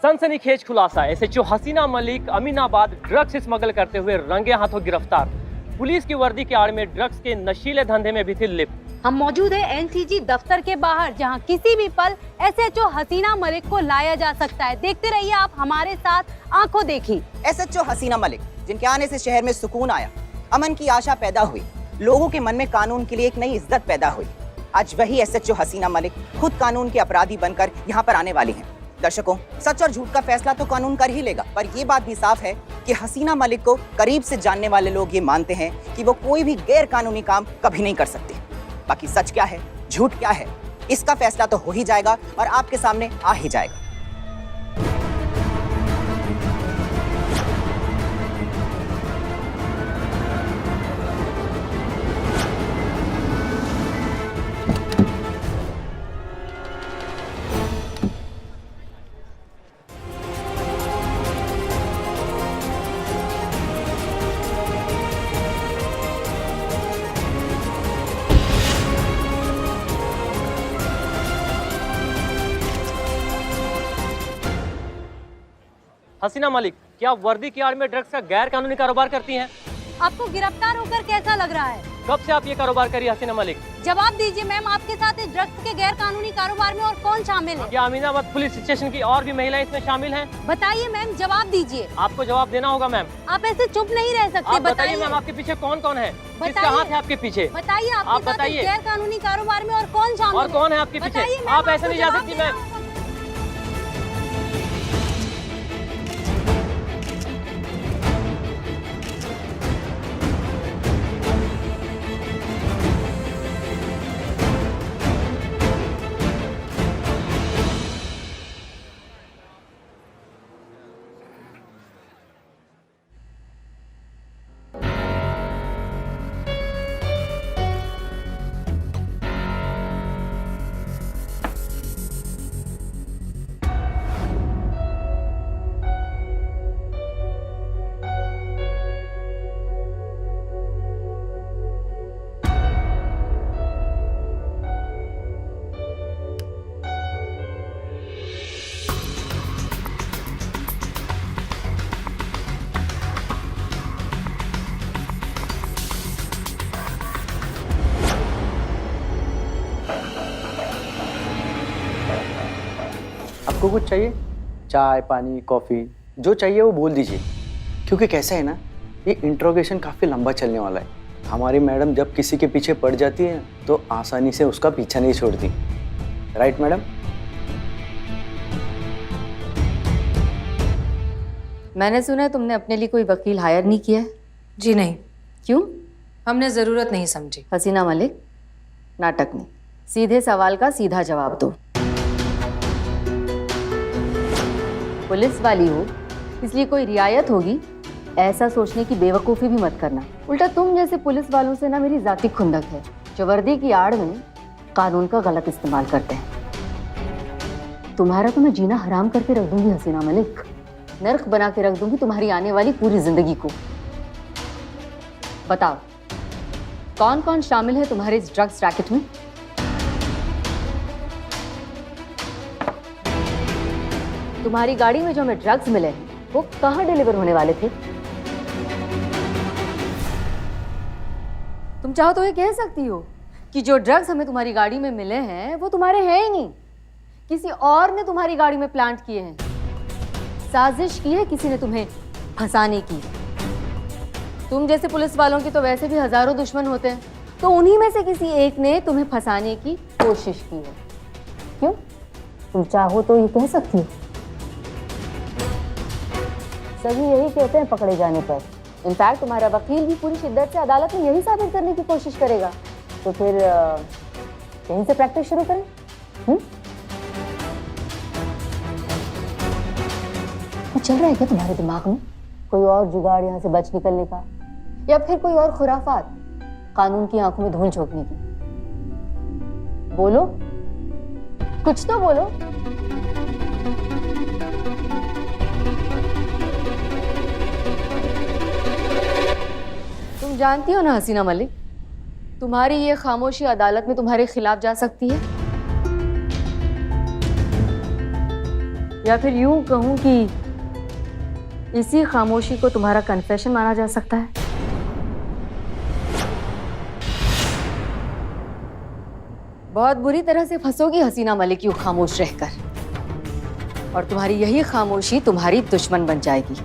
सनसनीखेज खुलासा, एसएचओ हसीना Malik Aminabad drugs smuggle करते हुए रंगे हाथों गिरफ्तार। पुलिस की वर्दी की आड़ में ड्रग्स के नशीले धंधे में भी थी लिप्त। हम मौजूद है एनसीजी दफ्तर के बाहर, जहां किसी भी पल एसएचओ हसीना मलिक को लाया जा सकता है। देखते रहिए आप हमारे साथ, आंखों देखी। एसएचओ हसीना मलिक, जिनके आने से शहर में सुकून आया, अमन की आशा पैदा हुई, लोगों के मन में कानून के लिए एक नई इज्जत पैदा हुई। आज वही एसएचओ हसीना मलिक खुद कानून के अपराधी बनकर यहाँ पर आने वाली हैं। दर्शकों, सच और झूठ का फैसला तो कानून कर ही लेगा, पर ये बात भी साफ है कि हसीना मलिक को करीब से जानने वाले लोग ये मानते हैं कि वो कोई भी गैर कानूनी काम कभी नहीं कर सकती। बाकी सच क्या है, झूठ क्या है, इसका फैसला तो हो ही जाएगा और आपके सामने आ ही जाएगा। हसीना मलिक, क्या वर्दी की आड़ में ड्रग्स का गैर कानूनी कारोबार करती हैं? आपको गिरफ्तार होकर कैसा लग रहा है? कब से आप ये कारोबार करी हसीना मलिक? जवाब दीजिए मैम, आपके साथ इस ड्रग्स के गैर कानूनी कारोबार में और कौन शामिल है? क्या अमीनाबाद पुलिस स्टेशन की और भी महिलाएं इसमें शामिल हैं? बताइए मैम, जवाब दीजिए। आपको जवाब देना होगा मैम। आप ऐसे चुप नहीं रह सकते। आप बताइए मैम, आपके पीछे कौन कौन है? किसका हाथ है आपके पीछे? बताइए, आप आपके साथ बताइए। इस गैर कानूनी कारोबार में और कौन शामिल है? और कौन है आपके पीछे? बताइए मैम, आप ऐसे आपको नहीं जा जवाब सकती देना मैम। होगा। आपको कुछ चाहिए? चाय, पानी, कॉफ़ी, जो चाहिए वो बोल दीजिए। क्योंकि कैसा है ना, ये इंट्रोगेशन काफ़ी लंबा चलने वाला है। हमारी मैडम जब किसी के पीछे पड़ जाती है तो आसानी से उसका पीछा नहीं छोड़ती। Right madam? मैंने सुना है तुमने अपने लिए कोई वकील हायर नहीं किया है। जी नहीं, क्यों? हमने ज़रूरत नहीं समझी। हसीना मलिक, नाटक नहीं, सीधे सवाल का सीधा जवाब दो। पुलिस वाली हो इसलिए कोई रियायत होगी, ऐसा सोचने की बेवकूफ़ी भी मत करना। उल्टा तुम जैसे पुलिस वालों से ना मेरी जाती खुंदक है, जो वर्दी की आड़ में कानून का गलत इस्तेमाल करते हैं। तुम्हारा तो मैं जीना हराम करके रख दूंगी हसीना मलिक, नर्क बना के रख दूंगी तुम्हारी आने वाली पूरी जिंदगी को। बताओ, कौन कौन शामिल है तुम्हारे इस ड्रग्स रैकेट में? तुम्हारी गाड़ी में जो हमें ड्रग्स मिले हैं वो कहाँ डिलीवर होने वाले थे? तुम चाहो तो ये कह सकती हो कि जो ड्रग्स हमें तुम्हारी गाड़ी में मिले हैं वो तुम्हारे हैं ही नहीं, किसी और ने तुम्हारी गाड़ी में प्लांट किए हैं। साजिश की है किसी ने तुम्हें फंसाने की। तुम जैसे पुलिस वालों की तो वैसे भी हजारों दुश्मन होते हैं, तो उन्हीं में से किसी एक ने तुम्हें फंसाने की कोशिश की है। क्यों? तुम चाहो तो ये कह सकती हो। सभी यही कहते हैं पकड़े जाने पर। इनफैक्ट तुम्हारा वकील भी पूरी शिद्दत से अदालत में यही साबित करने की कोशिश करेगा। तो फिर यहीं से प्रैक्टिस शुरू करें। कुछ चल रहा है क्या तुम्हारे दिमाग में? कोई और जुगाड़ यहाँ से बच निकलने का, या फिर कोई और खुराफात कानून की आंखों में धूल झोंकने की? बोलो, कुछ तो बोलो। तुम जानती हो ना हसीना मलिक, तुम्हारी ये खामोशी अदालत में तुम्हारे खिलाफ जा सकती है, या फिर यूं कहूं कि इसी खामोशी को तुम्हारा कन्फेशन माना जा सकता है। बहुत बुरी तरह से फंसोगी हसीना मलिक यूं खामोश रहकर, और तुम्हारी यही खामोशी तुम्हारी दुश्मन बन जाएगी।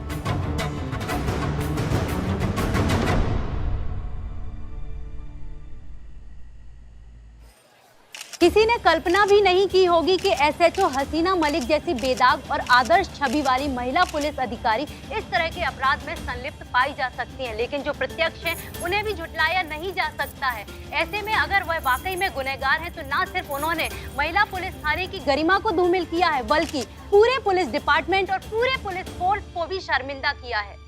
किसी ने कल्पना भी नहीं की होगी कि एसएचओ हसीना मलिक जैसी बेदाग और आदर्श छवि वाली महिला पुलिस अधिकारी इस तरह के अपराध में संलिप्त पाई जा सकती हैं, लेकिन जो प्रत्यक्ष हैं उन्हें भी झुठलाया नहीं जा सकता है। ऐसे में अगर वह वाकई में गुनहगार हैं तो ना सिर्फ उन्होंने महिला पुलिस थाने की गरिमा को धूमिल किया है, बल्कि पूरे पुलिस डिपार्टमेंट और पूरे पुलिस फोर्स को भी शर्मिंदा किया है।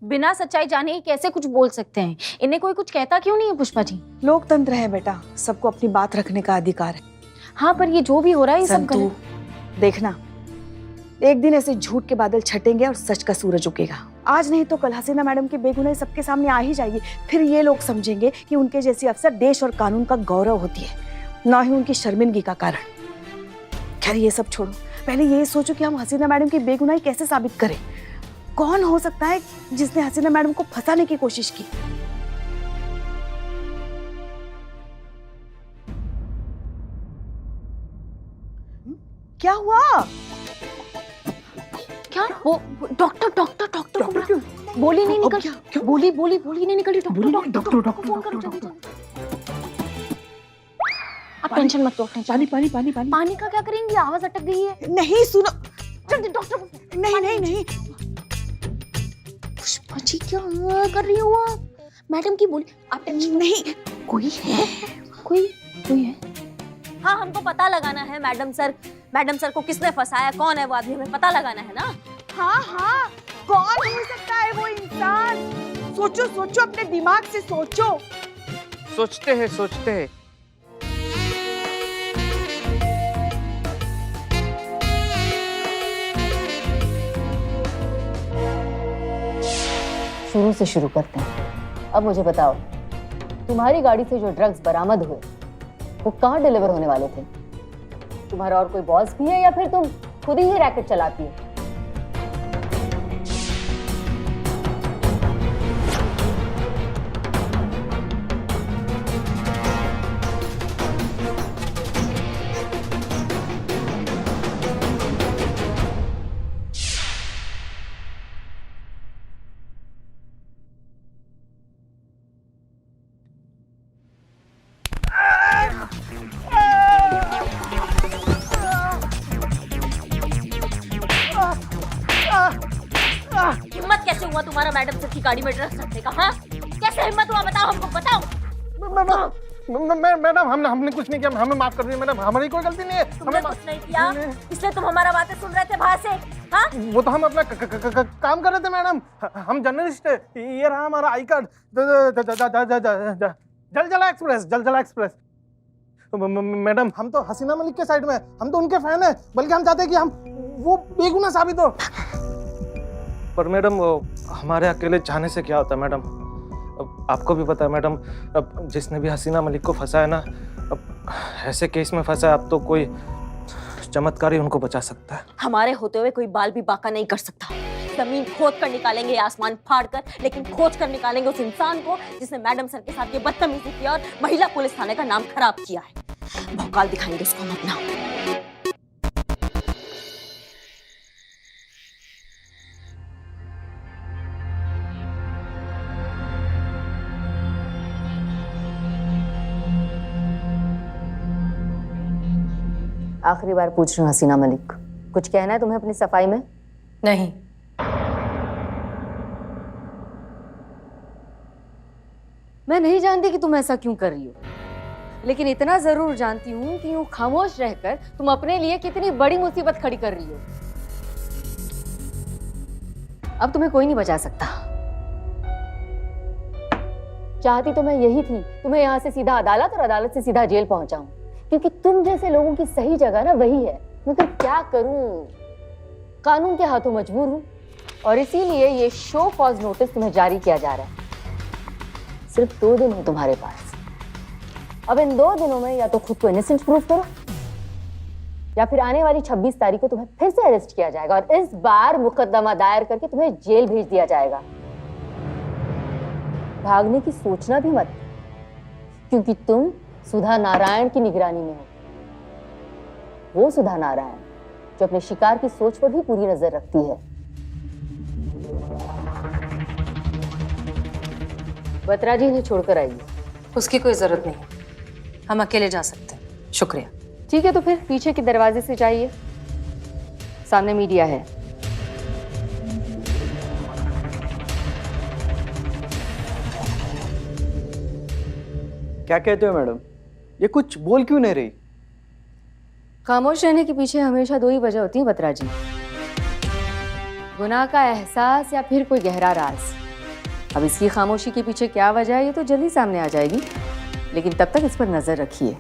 बिना सच्चाई जाने ही कैसे कुछ बोल सकते हैं? इन्हें कोई कुछ कहता क्यों नहीं है पुष्पा जी? लोकतंत्र है बेटा, सबको अपनी बात रखने का अधिकार है। हाँ, पर ये जो भी हो रहा है ये सब संतू, गलत। देखना एक दिन ऐसे झूठ के बादल छटेंगे और सच का सूरज उगेगा। आज नहीं तो कल हसीना मैडम की बेगुनाही सबके सामने आ ही जाएगी। फिर ये लोग समझेंगे कि उनके जैसी अफसर देश और कानून का गौरव होती है, ना ही उनकी शर्मिंदगी का कारण। खैर ये सब छोड़ो, पहले ये सोचो कि हम हसीना मैडम की बेगुनाही कैसे साबित करें। कौन हो सकता है जिसने हसीना मैडम को फंसाने की कोशिश की? क्या हुआ? क्या वो डॉक्टर बोली नहीं निकल, बोली नहीं निकली। डॉक्टर को फोन करो जल्दी जल्दी। आप टेंशन मत लो, पानी का क्या करेंगी? आवाज अटक गई है। नहीं सुनो, जल्दी डॉक्टर को। नहीं पुष्पा जी क्या कर रही हो आप? मैडम की बोली। आप टेंशन नहीं, कोई है? कोई है? हाँ, हमको पता लगाना है मैडम सर को किसने फंसाया, कौन है वो आदमी, हमें पता लगाना है ना। हाँ, कौन हो सकता है वो इंसान? सोचो, अपने दिमाग से सोचो। सोचते हैं। शुरू से शुरू करते हैं। अब मुझे बताओ, तुम्हारी गाड़ी से जो ड्रग्स बरामद हुए वो कहाँ डिलीवर होने वाले थे? तुम्हारा और कोई बॉस भी है या फिर तुम खुद ही रैकेट चलाती हो? हिम्मत कैसे हुआ तुम्हारा मैडम सर की गाड़ी में ड्रग्स रखने का? हाँ, कैसे हिम्मत हुआ? बताओ हमको, बताओ। मैडम हमने कुछ नहीं किया, हमें माफ कर दीजिए मैडम, हमारी कोई गलती नहीं है। तुमने कुछ नहीं किया, इसलिए तुम हमारा बातें सुन रहे थे बाहर से। हाँ, वो तो हम अपना काम कर रहे थे मैडम, हम जर्नलिस्ट है। ये रहा हमारा I card, Jaljala express. Madam हम तो हसीना मलिक के साइड में, हम तो उनके फैन है, बल्कि हम चाहते हैं कि हम वो बेगुनाह साबित हो। पर मैडम हमारे अकेले चाहने से क्या होता है मैडम? अब आपको भी पता है मैडम, अब जिसने भी हसीना मलिक को फंसाया ना, अब ऐसे केस में फंसा है, अब तो कोई चमत्कार ही उनको बचा सकता है। हमारे होते हुए कोई बाल भी बाका नहीं कर सकता। जमीन खोद कर निकालेंगे, आसमान फाड़ कर, लेकिन खोज कर निकालेंगे उस इंसान को जिसने मैडम सर के साथ ये बदतमीजी किया और महिला पुलिस थाने का नाम खराब किया है। भौकाल दिखाएंगे उसको हम अपना। आखिरी बार पूछ रही हूँ हसीना मलिक, कुछ कहना है तुम्हें अपनी सफाई में? नहीं। मैं नहीं जानती कि तुम ऐसा क्यों कर रही हो, लेकिन इतना जरूर जानती हूँ कि यूं खामोश रहकर तुम अपने लिए कितनी बड़ी मुसीबत खड़ी कर रही हो। अब तुम्हें कोई नहीं बचा सकता। चाहती तो मैं यही थी, तुम्हें यहाँ से सीधा अदालत और अदालत से सीधा जेल पहुंचाऊं, क्योंकि तुम जैसे लोगों की सही जगह ना वही है। मगर क्या करूं, कानून के हाथों मजबूर हूं, और इसीलिए ये शो कॉज नोटिस तुम्हें जारी किया जा रहा है। सिर्फ 2 दिन है तुम्हारे पास। अब इन 2 दिनों में या तो खुद को इनोसेंट प्रूव करो या फिर आने वाली 26 तारीख को तुम्हें फिर से अरेस्ट किया जाएगा और इस बार मुकदमा दायर करके तुम्हें जेल भेज दिया जाएगा। भागने की सोचना भी मत, क्योंकि तुम सुधा नारायण की निगरानी में हो। वो सुधा नारायण जो अपने शिकार की सोच पर भी पूरी नजर रखती है। बत्रा जी इन्हें छोड़कर आइए। उसकी कोई जरूरत नहीं, हम अकेले जा सकते हैं। शुक्रिया। ठीक है, तो फिर पीछे के दरवाजे से जाइए, सामने मीडिया है। क्या कहते हो मैडम, ये कुछ बोल क्यों नहीं रही? खामोश रहने के पीछे हमेशा दो ही वजह होती है बत्रा जी, गुनाह का एहसास या फिर कोई गहरा राज। अब इसकी खामोशी के पीछे क्या वजह है ये तो जल्दी सामने आ जाएगी, लेकिन तब तक इस पर नजर रखिए।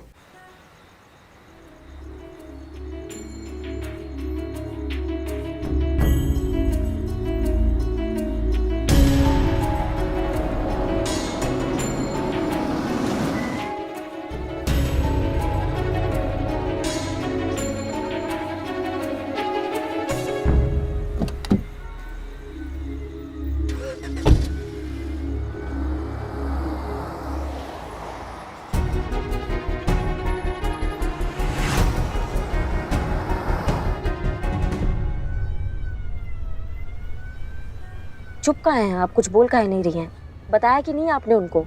चुप काहे हैं आप? कुछ बोल काहे नहीं रही हैं? बताया कि नहीं आपने उनको?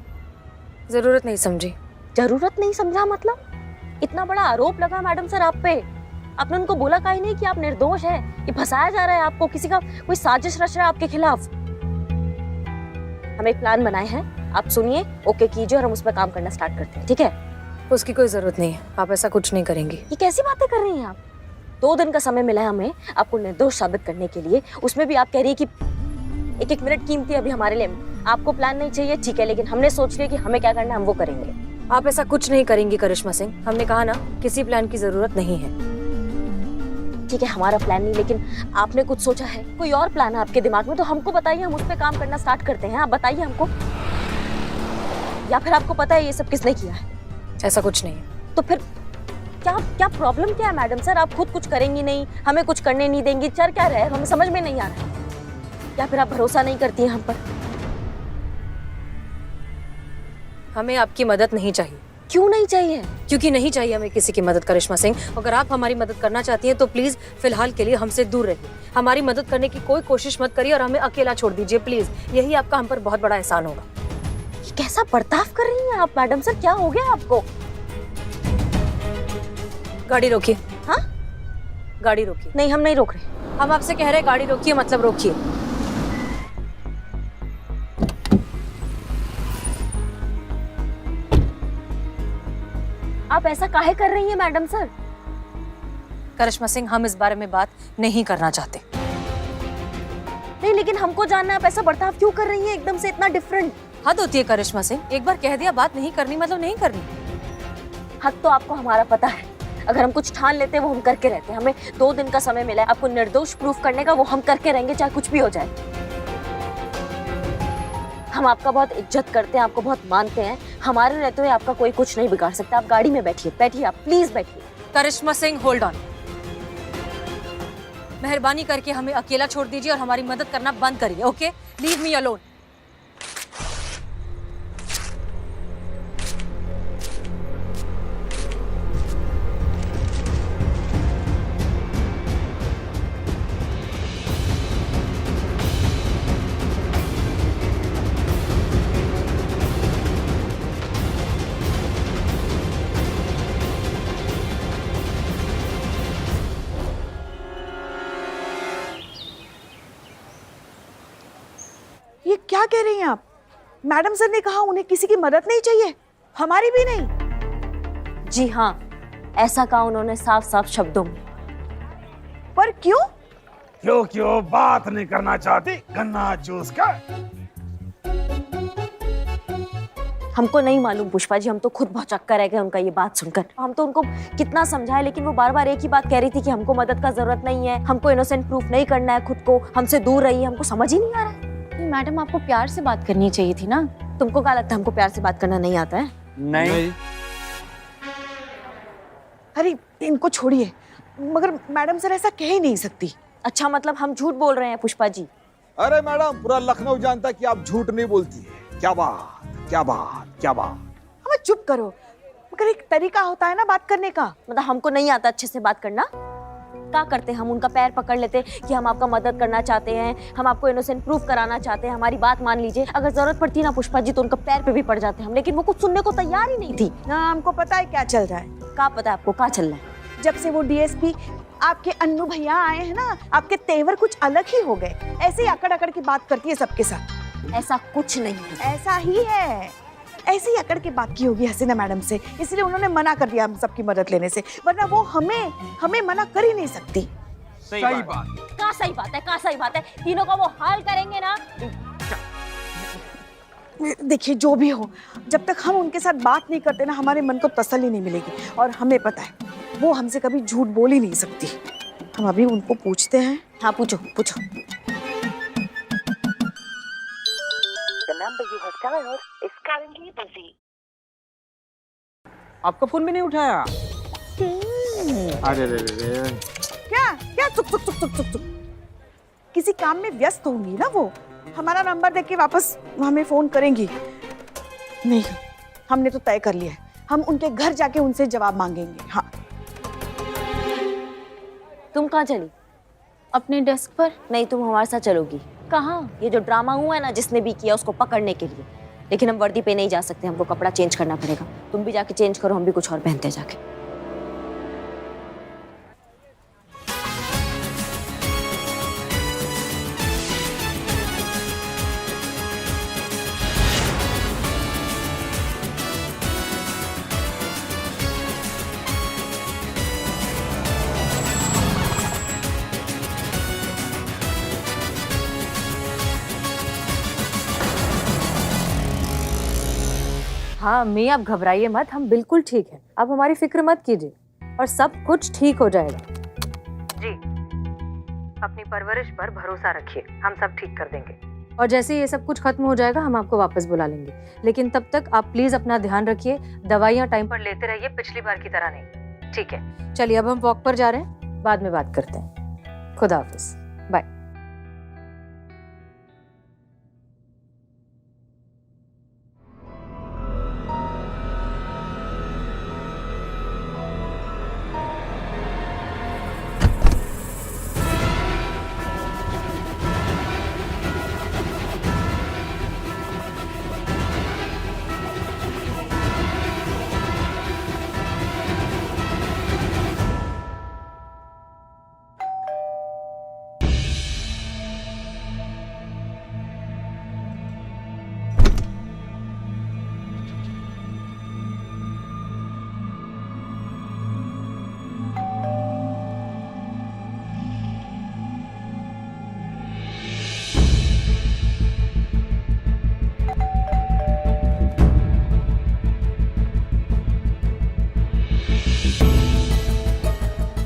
जरूरत नहीं समझी। जरूरत नहीं समझा मतलब? इतना बड़ा आरोप लगा मैडम सर आप पे, आपने उनको बोला काहे नहीं कि आप निर्दोष है, ये फंसाया जा रहा है आपको, किसी का कोई साजिश रच रहा है आपके खिलाफ? हम एक प्लान बनाए हैं, आप सुनिए, ओके कीजिए और हम उस पर काम करना स्टार्ट करते हैं, ठीक है? उसकी कोई जरूरत नहीं है, आप ऐसा कुछ नहीं करेंगी। ये कैसी बातें कर रही हैं आप? 2 दिन का समय मिला है हमें आपको निर्दोष साबित करने के लिए, उसमें भी आप कह रही है कि 1-1 मिनट कीमती है अभी हमारे लिए। आपको प्लान नहीं चाहिए, ठीक है, लेकिन हमने सोच लिया कि हमें क्या करना है हम वो करेंगे। आप ऐसा कुछ नहीं करेंगी करिश्मा सिंह, हमने कहा ना किसी प्लान की जरूरत नहीं है। ठीक है, हमारा प्लान नहीं, लेकिन आपने कुछ सोचा है, कोई और प्लान है आपके दिमाग में तो हमको बताइए, हम उस पर काम करना स्टार्ट करते हैं। आप बताइए हमको, या फिर आपको पता है ये सब किसने किया है? ऐसा कुछ नहीं है। तो फिर क्या क्या प्रॉब्लम क्या है मैडम सर? आप खुद कुछ करेंगी नहीं, हमें कुछ करने नहीं देंगी, चल क्या रहे हमें समझ में नहीं आ रहा है। या फिर आप भरोसा नहीं करती हैं हम पर? हमें आपकी मदद नहीं चाहिए। क्यों नहीं चाहिए? क्योंकि नहीं चाहिए हमें किसी की मदद करिश्मा सिंह। अगर आप हमारी मदद करना चाहती हैं तो प्लीज फिलहाल के लिए हमसे दूर रहिए, हमारी मदद करने की कोई कोशिश मत करिए और हमें अकेला छोड़ दीजिए प्लीज। यही आपका हम पर बहुत बड़ा एहसान होगा। कैसा बर्ताव कर रही हैं आप मैडम सर? क्या हो गया आपको? गाड़ी रोकिए। हाँ, गाड़ी रोकिए। नहीं हम नहीं रोक रहे। हम आपसे कह रहे हैं गाड़ी रोकिए, मतलब रोकिए। आप ऐसा काहे कर रही हैं मैडम सर? करिश्मा सिंह, हम इस बारे में बात नहीं करना चाहते। नहीं, लेकिन हमको जानना है आप ऐसा बर्ताव क्यों कर रही हैं एकदम से इतना डिफरेंट? हद होती है करिश्मा सिंह, एक बार कह दिया बात नहीं करनी मतलब नहीं करनी। हद तो आपको हमारा पता है, अगर हम कुछ ठान लेते हैं वो हम करके रहते हैं। हमें 2 दिन का समय मिला है आपको निर्दोष प्रूफ करने का, वो हम करके रहेंगे चाहे कुछ भी हो जाए। हम आपका बहुत इज्जत करते हैं, आपको बहुत मानते हैं, हमारे रहते हुए आपका कोई कुछ नहीं बिगाड़ सकता। आप गाड़ी में बैठिए, बैठिए आप प्लीज बैठिए। करिश्मा सिंह होल्ड ऑन, मेहरबानी करके हमें अकेला छोड़ दीजिए और हमारी मदद करना बंद करिए। Okay, leave me alone. ये क्या कह रही हैं आप? मैडम सर ने कहा उन्हें किसी की मदद नहीं चाहिए, हमारी भी नहीं। जी हाँ, ऐसा कहा उन्होंने साफ साफ शब्दों में। पर क्यों? क्यों बात नहीं करना चाहती गन्ना जूस का? हमको नहीं मालूम पुष्पा जी, हम तो खुद भौचक्का रह गए उनका ये बात सुनकर। हम तो उनको कितना समझाए, लेकिन वो बार बार एक ही बात कह रही थी कि हमको मदद का जरूरत नहीं है, हमको इनोसेंट प्रूफ नहीं करना है खुद को, हमसे दूर रहिए। हमको समझ ही नहीं आ रहा है। मैडम, आपको प्यार से बात करनी चाहिए थी ना। तुमको क्या लगता है हमको प्यार से बात करना नहीं आता है? नहीं। अरे इनको छोड़िए, मगर मैडम सर ऐसा कह ही नहीं सकती। अच्छा मतलब हम झूठ बोल रहे हैं पुष्पा जी? अरे मैडम, पूरा लखनऊ जानता है कि आप झूठ नहीं बोलती है। क्या बात, क्या बात, क्या बात। हमें चुप करो, मगर एक तरीका होता है ना बात करने का। मतलब हमको नहीं आता अच्छे से बात करना? क्या करते हम उनका पैर पकड़ लेते कि हम आपका मदद करना चाहते हैं, हम आपको इनोसेंट प्रूफ कराना चाहते हैं, हमारी बात मान लीजिए। अगर जरूरत पड़ती ना पुष्पा जी तो उनका पैर पे भी पड़ जाते हम, लेकिन वो कुछ सुनने को तैयार ही नहीं थी। हाँ, हमको पता है क्या चल रहा है। क्या पता है आपको क्या चल रहा है? जब से वो डीएसपी आपके अन्नू भैया आए हैं ना, आपके तेवर कुछ अलग ही हो गए। ऐसे ही अकड़ अकड़ की बात करती है सबके साथ। ऐसा कुछ नहीं है। ऐसा ही है, ऐसे ही अकड़ के बात की होगी हसीना मैडम से, इसलिए उन्होंने मना कर दिया हम सबकी मदद लेने से, वरना वो हमें मना कर ही नहीं सकती। सही बात। क्या सही बात है, क्या सही बात है? तीनों का वो हाल करेंगे ना। देखिए जो भी हो, जब तक हम उनके साथ बात नहीं करते ना, हमारे मन को तसल्ली नहीं मिलेगी। और हमें पता है वो हमसे कभी झूठ बोल ही नहीं सकती। हम अभी उनको पूछते हैं। हाँ पूछो पूछो। आपका फोन भी नहीं उठाया? अरे रे रे। क्या क्या चुप चुप चुप चुप चुप चुप। किसी काम में व्यस्त होंगी ना वो, हमारा नंबर देख के वापस हमें फोन करेंगी। नहीं, हमने तो तय कर लिया है, हम उनके घर जाके उनसे जवाब मांगेंगे। हाँ। तुम कहाँ चली? अपने डेस्क पर। नहीं, तुम हमारे साथ चलोगी। कहाँ? ये जो ड्रामा हुआ है ना, जिसने भी किया उसको पकड़ने के लिए। लेकिन हम वर्दी पे नहीं जा सकते, हमको कपड़ा चेंज करना पड़ेगा। तुम भी जाके चेंज करो, हम भी कुछ और पहनते हैं जाके। हाँ मैं, आप घबराइए मत, हम बिल्कुल ठीक हैं। आप हमारी फिक्र मत कीजिए और सब कुछ ठीक हो जाएगा। जी, अपनी परवरिश पर भरोसा रखिए, हम सब ठीक कर देंगे। और जैसे ये सब कुछ खत्म हो जाएगा हम आपको वापस बुला लेंगे। लेकिन तब तक आप प्लीज अपना ध्यान रखिए, दवाइयाँ टाइम पर लेते रहिए, पिछली बार की तरह नहीं। ठीक है, चलिए अब हम वॉक पर जा रहे हैं, बाद में बात करते हैं। खुदा हाफिज, बाय।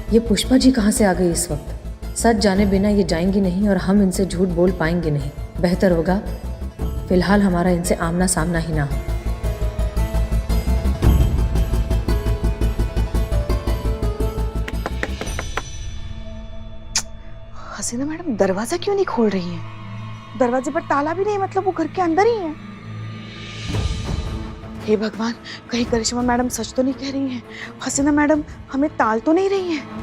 ये पुष्पा जी कहाँ से आ गई इस वक्त? सच जाने बिना ये जाएंगी नहीं और हम इनसे झूठ बोल पाएंगे नहीं। बेहतर होगा फिलहाल हमारा इनसे आमना सामना ही ना हो। हसीना मैडम दरवाजा क्यों नहीं खोल रही हैं? दरवाजे पर ताला भी नहीं, मतलब वो घर के अंदर ही है। हे भगवान, कहीं करिश्मा मैडम सच तो नहीं कह रही हैं? हसीना मैडम हमें टाल तो नहीं रही हैं?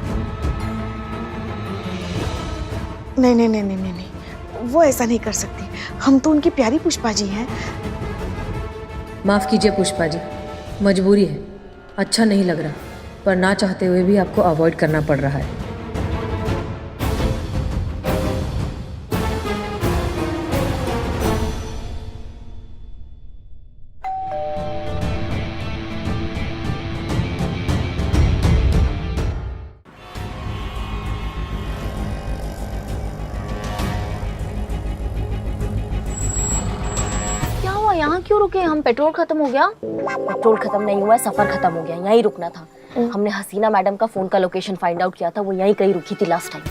नहीं नहीं नहीं नहीं नहीं नहीं, वो ऐसा नहीं कर सकती। हम तो उनकी प्यारी पुष्पा जी हैं। माफ कीजिए पुष्पा जी, मजबूरी है, अच्छा नहीं लग रहा, पर ना चाहते हुए भी आपको अवॉइड करना पड़ रहा है। यहाँ क्यों रुके हम? पेट्रोल खत्म हो गया? पेट्रोल खत्म नहीं हुआ है, सफर खत्म हो गया, यहीं रुकना था। हमने हसीना मैडम का फोन का लोकेशन फाइंड आउट किया था, वो यहीं कहीं रुकी थी लास्ट टाइम।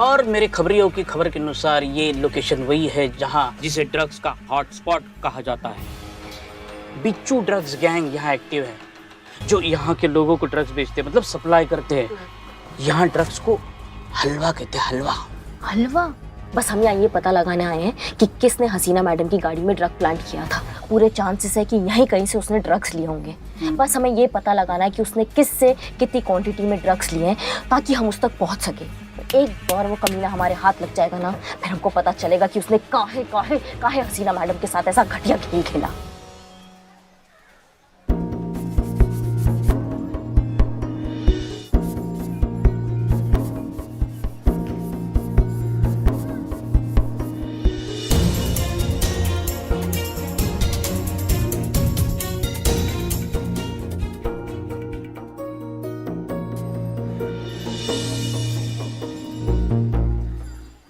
और मेरे खबरियों की खबर के अनुसार ये लोकेशन वही है जहाँ जिसे ड्रग्स का हॉटस्पॉट कहा जाता है। बिच्छू ड्रग्स गैंग यहाँ एक्टिव है। जो यहाँ के लोगों को ड्रग्स बेचते हैं, मतलब सप्लाई करते हैं। यहाँ ड्रग्स को हलवा कहते हैं, हलवा। हलवा? बस हम यहाँ ये पता लगाने आए हैं कि किसने हसीना मैडम की गाड़ी में ड्रग प्लांट किया था। पूरे चांसेस है कि यहीं कहीं से उसने ड्रग्स लिए होंगे। बस हमें ये पता लगाना है कि उसने किससे कितनी क्वांटिटी में ड्रग्स लिए हैं, ताकि हम उस तक पहुँच सके। एक बार वो कमीना हमारे हाथ लग जाएगा ना, फिर हमको पता चलेगा कि उसने काहे हसीना मैडम के साथ ऐसा घटिया खेल खेला।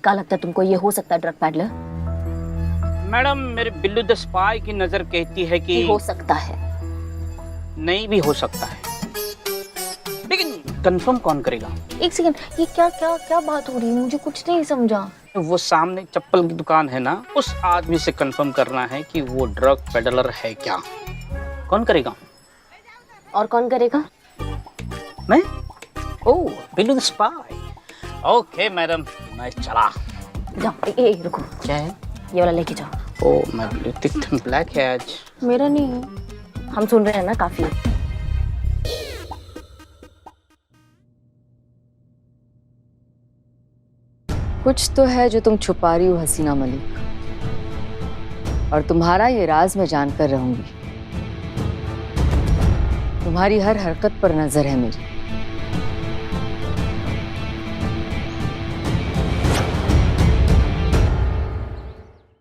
क्या लगता है तुमको, ये हो सकता है ड्रग पैडलर? मैडम, मेरे बिल्लू द स्पाई की नजर कहती है कि हो सकता है। नहीं भी हो सकता है, लेकिन कंफर्म कौन करेगा? एक सेकंड, ये क्या बात हो रही है? मुझे कुछ नहीं समझा। वो सामने चप्पल की दुकान है ना, उस आदमी से कंफर्म करना है कि वो ड्रग पेडलर है क्या। कौन करेगा? और कौन करेगा? मैं? Oh, Billu the spy. Okay madam, मैं चला। जाओ, रुको। क्या है? ये वाला लेके जाओ। ओह, मैं ब्लैक है आज। मेरा नहीं है। हम सुन रहे हैं ना, काफी। कुछ तो है जो तुम छुपा रही हो हसीना मलिक, और तुम्हारा ये राज मैं जानकर रहूंगी। तुम्हारी हर हरकत पर नजर है मेरी।